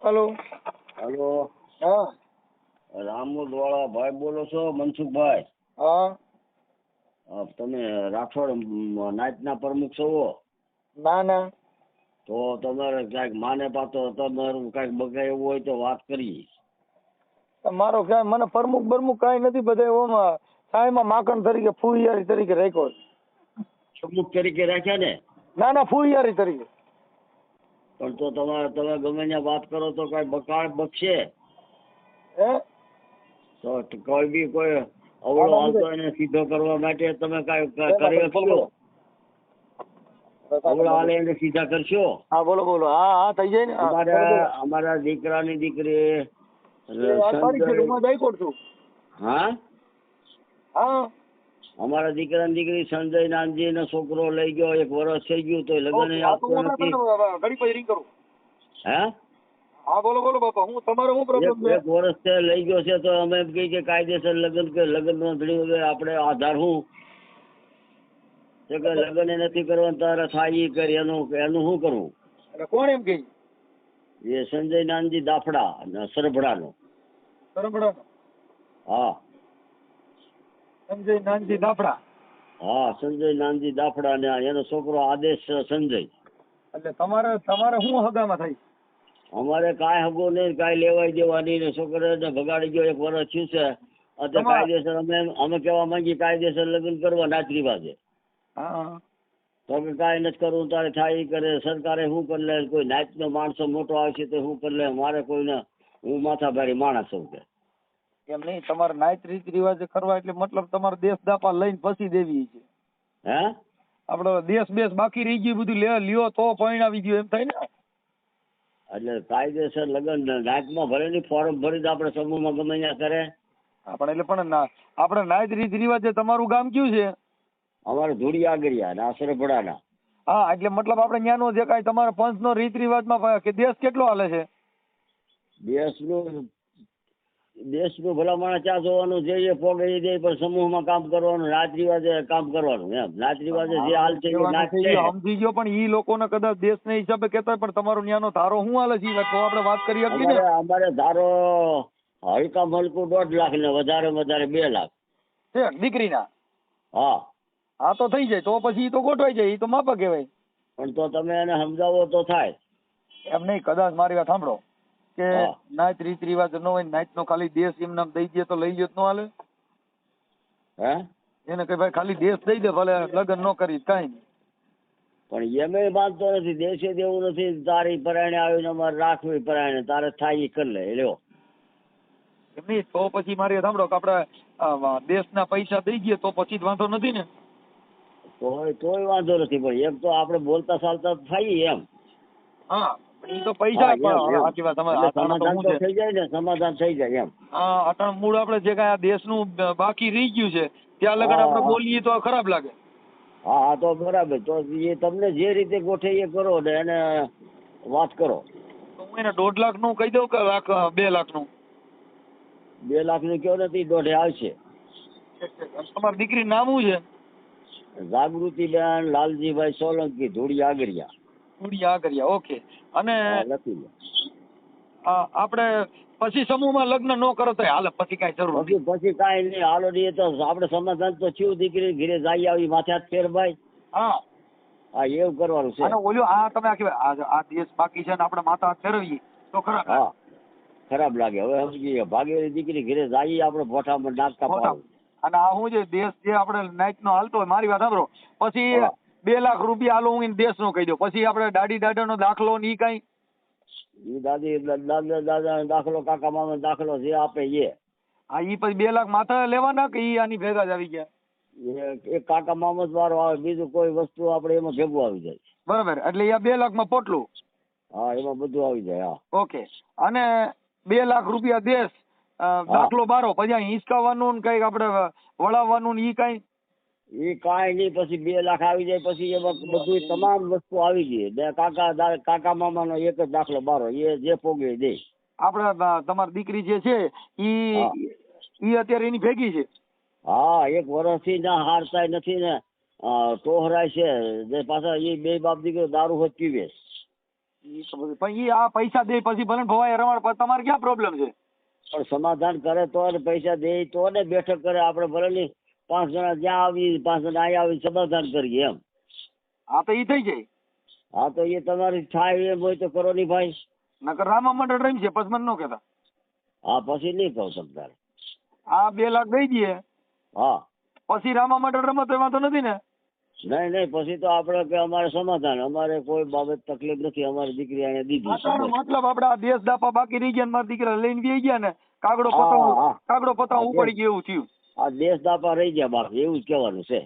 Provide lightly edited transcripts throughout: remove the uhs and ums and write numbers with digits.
Hello. Hello, હા. રામોદ વાળા ભાઈ બોલો છો? મનસુખભાઈ? હા. તમે રાઠોડ નાયતના પ્રમુખ છો? ના ના. તો તમારે ક્યાંક માને પાતો તમારું કાંઈક બગાય એવું હોય તો વાત કરી. મારો ક્યાંય મને પ્રમુખ બરમુખ કાંઈ નથી. બધા ઓમાં સાયમાં માખણ તરીકે ફૂહિયારી તરીકે રાખ્યો. પ્રમુખ તરીકે રાખ્યા ને? ના ના, ફૂહિયારી તરીકે. પણ તો તમે ગમે ત્યાં વાત કરો તો કાંઈ બકાળ બકશે હે? તો કોઈ બી કોઈ અવળો હાલતો એને સીધો કરવા માટે તમે કાંઈ કરી શકશો? અવળા હાલે એને સીધા કરશો? હા બોલો બોલો. હા હા થઈ જાય ને. અમારા દીકરાની દીકરી હા હા. અમારા દીકરાની દીકરી સંજય નાનજી નો છોકરો લઈ ગયો, 1 વર્ષ થઈ ગયું તો લગ્ન આપતો નથી. ઘડી પછી રિંગ કરું. હે? હા બોલો બોલો બાપા. હું તમારો શું પ્રોબ્લેમ છે? 1 વર્ષ થી લઈ ગયો છે તો અમે એમ કહીએ કે કાયદેસર લગ્ન નોંધણી વગર આપણે આધાર શું કે લગ્ન નથી કરવાનું તારે થાય ઈ કરી, એનું શું કરવું? કોણ એમ કે? એ સંજય નાનજી દાફડા સરભડાનો. સરભડાનો? હા. સંજય નાનજી દાફડા? હા, સંજય નાનજી દાફડા ને એનો છોકરો આદેશ સંજય. એટલે તમારે શું હગામાં થાય? અમારે કાંઈ હગો નહીં, કાંઈ લેવાય દેવા નહીં ને છોકરાને ભગાડી ગયો, 1 વર્ષ થયું છે. અત્યારે કાયદેસર અમે કહેવા માંગીએ કાયદેસર લગ્ન કરવા નાત રિવાજે. હા. તો કે કાંઈ નથી કરવું તારે થાય ઈ કરે. સરકારે શું કરી લે? કોઈ નાતનો માણસો મોટો આવશે તો શું કરી લે? મારે કોઈને હું માથાભારી માણસ છું કે એમ નહીં. તમારે નાયત રીત રિવાજ કરવા એટલે મતલબ તમારે દેશ દાપા લઈને ફસી દેવી છે. હે? આપડે દેશ બેસ બાકી રહી ગયું બધું લ્યો તો પરિણાવી ગયું એમ થાય ને. એટલે કાયદેસર લગ્ન નાતમાં ભલે ની ફોર્મ ભરી દે આપણે સમૂહમાં ગમે ત્યાં કરે. આપણે એટલે પણ આપણે નાયત રીત રિવાજ તમારું ગામ કયું છે? અમારે ધૂળી આગળિયા ના સરભડાના. હા, એટલે મતલબ આપણે ન્યાનો જે કાંઈ તમારા પંચનો રીત રિવાજમાં કે દેશ કેટલો હાલે છે? દેશનું ભલા માણસ ક્યાં જોવાનું? જે પોગડી દે પણ સમૂહમાં કામ કરવાનું, નાત રિવાજે કામ કરવાનું. એમ નાત રિવાજે જે હાલ છે એ નાત છે. સમજી ગયો, પણ ઈ લોકોને કદાચ દેશના હિસાબે કહેતા પણ તમારું ન્યાનો ધારો શું હાલે છે તો આપણે વાત કરી શકીએ ને. અમારે ધારો હલકા મલકું 1.5 લાખ ને વધારે 2 લાખ છે દીકરીના. હા હા તો થઈ જાય. તો પછી તો ગોઠવાઈ જાય. એ તો માપા કહેવાય. પણ તો તમે એને સમજાવો તો થાય. એમ નહીં. કદાચ મારી વાત સાંભળો કે નાયત રીત રિવાજ ન હોય, નાયત નો ખાલી દેશ એમ નામ દઈ દે તો લઈ ગયો ન હાલે? હે? એને કે ભાઈ ખાલી દેશ દઈ દે, ભલે લગ્ન ન કરી કાંઈ નહીં. પણ એમે માનતો નથી. દેશે દેવું નથી. તારી પરાયણે આવીને અમારે રાખવી પરાયણે તારે થાય ઈ કરી લે લ્યો. એમ નહીં. તો પછી મારી વાત સાંભળો કે આપણે દેશના પૈસા દઈ દઈએ તો પછી જ વાંધો નથી ને? તોય વાંધો નથી. પણ એક તો આપણે બોલતા ચાલતા થાય એમ. હા, એ તો પૈસા સમાધાન તો થઈ જાય ને, સમાધાન થઈ જાય એમ. હા, અટણ મૂળ આપણે જે કાંઈ દેશનું બાકી રહી ગયું છે ત્યાં લગન આપણે બોલીએ તો ખરાબ લાગે. હા હા, તો બરાબર. તો એ તમને જે રીતે ગોઠે એ કરો ને એને વાત કરો. તો હું એને 1.5 લાખનું કહી દઉં કે 2 લાખનું? 2 લાખનું કયો નથી, 1.5 આવશે. તમારી દીકરી નામ શું છે? જાગૃતિબેન લાલજીભાઈ સોલંકી, ધૂળી આગળિયા. ધૂળી આગળિયા. ઓકે. અને લખી લો. આપણે પછી સમૂહમાં લગ્ન ન કરો તો હાલે? પછી કાંઈ જરૂર નથી? પછી કાંઈ નહીં. હાલો નહીં તો આપણે સમાધાન તો થયું. દીકરી ઘરે જાય આવી માથે હાથ ફેર ભાઈ. હા હા, એવું કરવાનું છે. અને ઓલું તમે આ દેશ બાકી છે ને આપણે માથા હાથ ફેરવીએ તો ખરાબ. હા, ખરાબ લાગે. હવે સમજીએ ભાગેલી દીકરી ઘરે જાય આપણે ભોઠામાં નાખતા પાડું. અને આ શું છે દેશ જે આપણે નાઈટ નો હાલતો હોય, મારી વાત સાંભળો, પછી 2 લાખ રૂપિયા હાલો હું દેશ નો કહી દઉં, પછી આપણે દાડી દાદાનો દાખલો ને ઈ કઈ દાદી દાદા દાખલો, કાકા મામા દાખલો જે આપે એ. હા, ઈ પછી 2 લાખ માથા લેવાના કે ઈ આની ભેગા જ આવી ગયા? એક કાકા મામા વાળો આવે, બીજું કોઈ વસ્તુ આપણે એમાં ભેગું આવી જાય. બરાબર. એટલે એ 2 લાખમાં પોટલું? હા, એમાં બધું આવી જાય. હા, ઓકે. અને 2 લાખ રૂપિયા દેશ દાખલો બારો, પછી હિંચકાવાનું કઈક આપણે વળાવવાનું ઈ કઈ? એ કાંઈ નહીં. પછી 2 લાખ આવી જાય પછી એમાં બધું તમામ વસ્તુ આવી ગઈ. કાકા મામા નો એક જ દાખલો બારો, એ જે પોગે દે. આપણે તમારી દીકરી જે છે ઈ અત્યારે એની ભેગી છે? હા, 1 વર્ષથી ના હારતાય નથી ને ટોહરાય છે. જે પાછા એ 2 બાપ દીકરો દારૂ હોત પીવે. ઈ તો બધું પણ ઈ આ પૈસા દે પછી ભલે ને ભવાય રમાડ પણ તમારે ક્યાં પ્રોબ્લેમ છે? પણ સમાધાન કરે તો ને પૈસા દે તો ને બેઠક કરે આપણે ભલે ની 5 જણા જ્યાં આવી 5 જણા અહીંયા આવી સમાધાન કરીએ એમ. હા તો ઈ થઈ જાય. હા તો એ તમારી થાય એમ હોય તો કરો ની ભાઈ. નકર રામા મંડળ રમશે પછી મને ન કહેતા. હા પછી નહીં કહું તમ તારે. આ 2 લાખ દઈ દઈએ હા પછી રામા મંડળ રમત એમાં તો નથી ને? નહીં પછી તો આપણે કે અમારે સમાધાન, અમારે કોઈ બાબત તકલીફ નથી, અમારી દીકરી અહીંયા દીધી છે. આનો મતલબ આપણે આ દેશ દાપા બાકી રહી ગયા ને મારા દીકરા લઈને બેસી ગયા ને કાગડો હા, પતંગ હા. ઉપાડી ગયો એવું થયું. આ દેશ દાપા રહી ગયા બાકી એવું જ કહેવાનું છે.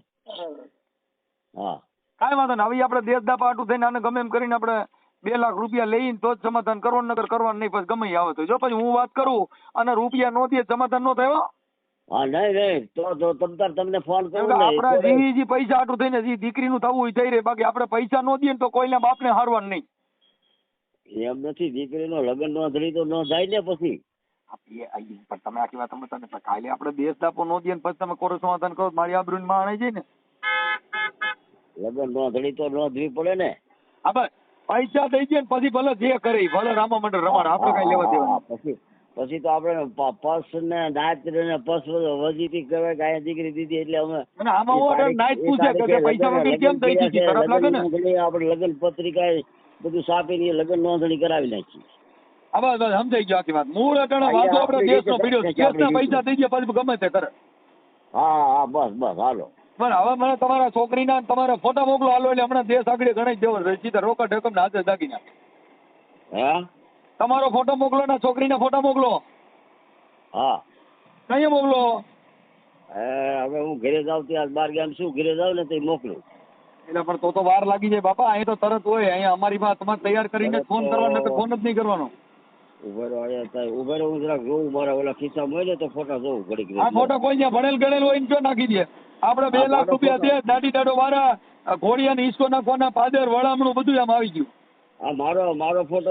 હા કાંઈ વાંધો ને હવે આપણે દેશ દાપા આટું થઈને આને ગમે એમ કરીને આપણે 2 લાખ રૂપિયા લઈને તો જ સમાધાન કરવાનું, નકર કરવાનું નહીં. પછી ગમે ઈ આવે તો જો પછી હું વાત કરું અને રૂપિયા નો દે સમાધાન નો થાય હો. હા નહીં તો તમને ફોન કેમ કરું કે આપણા ને. જે પૈસા આટું થઈને જે દીકરીનું થવું હોય થઈ રહે, બાકી આપણે પૈસા નો દઈએ ને તો કોઈના બાપને હારવાનું નહીં. એમ નથી, દીકરીનો લગ્ન નોંધણી તો ન થાય ને પછી. પણ તમે આખી વાત સમજતા ને કાલે આપણે દેશ દાપો નો દઈએ ને પછી તમે કોરો સમાધાન કરો તો મારી આબરૂ માં આણે જાય ને. લગ્ન નોંધણી તો નોંધવી પડે ને. હા બસ પૈસા દઈ દે ને પછી ભલે જે કરે ઈ, ભલે રામા મંડળ રમાડે, આપણે કઈ લેવા દેવા. પછી તો આપણે પર્સ ને નાચ ને પર્સ વજીતી કહેવાય કે અહીંયા દીકરી દીધી એટલે અમે. અને આમાં હું આગળ નાઈટ પૂછે કે પૈસા વગર કેમ થઈ ગઈ, ખરાબ લાગે ને. આપણે લગ્ન પત્રિકા બધું છાપીને લગ્ન નોંધણી કરાવી નાખી. હા બસ સમજાઈ ગયો આખી વાત. મૂળ અટાણે વાંધો આપણે દેશનો પીડ્યો છે. દેશના પૈસા થઈ ગયા પછી ગમે તે કરે. હા બસ હાલો. પણ હવે મને તમારા છોકરીના તમારા ફોટા મોકલો હાલો, એટલે હમણાં દેશ આગળ ગણાઈ દેવો સીધા રોકડ ઢકમ ને હાથે દાગીના. હે તમારો ફોટો મોકલો ને છોકરીના ફોટા મોકલો. હા કઈ મોકલો? હવે હું ઘરે જાઉં ત્યાં 12 ગામ શું ઘરે જાઉં ને તો મોકલું. એટલે પણ તો વાર લાગી જાય બાપા. અહીં તો તરત હોય. અહીંયા અમારી પાસે તમારે તૈયાર કરીને ફોન કરવાનો, ફોન જ નહીં કરવાનો. ઉભો રહો હું જરાક જોઉં મારા ઓલા ખિસ્સામાં હોય ને તો ફોટા જોઉં ઘડીક. આ ફોટો કોઈ ત્યાં ભણેલ ગણેલ હોય ને જો નાખી દે. આપણે 2 લાખ રૂપિયા દે, દાઢી દાડો વાળા, ઘોડિયા ને ઈસકો નાખવાના, પાદર વળામણું બધું આમ આવી ગયું. આ મારો ફોટો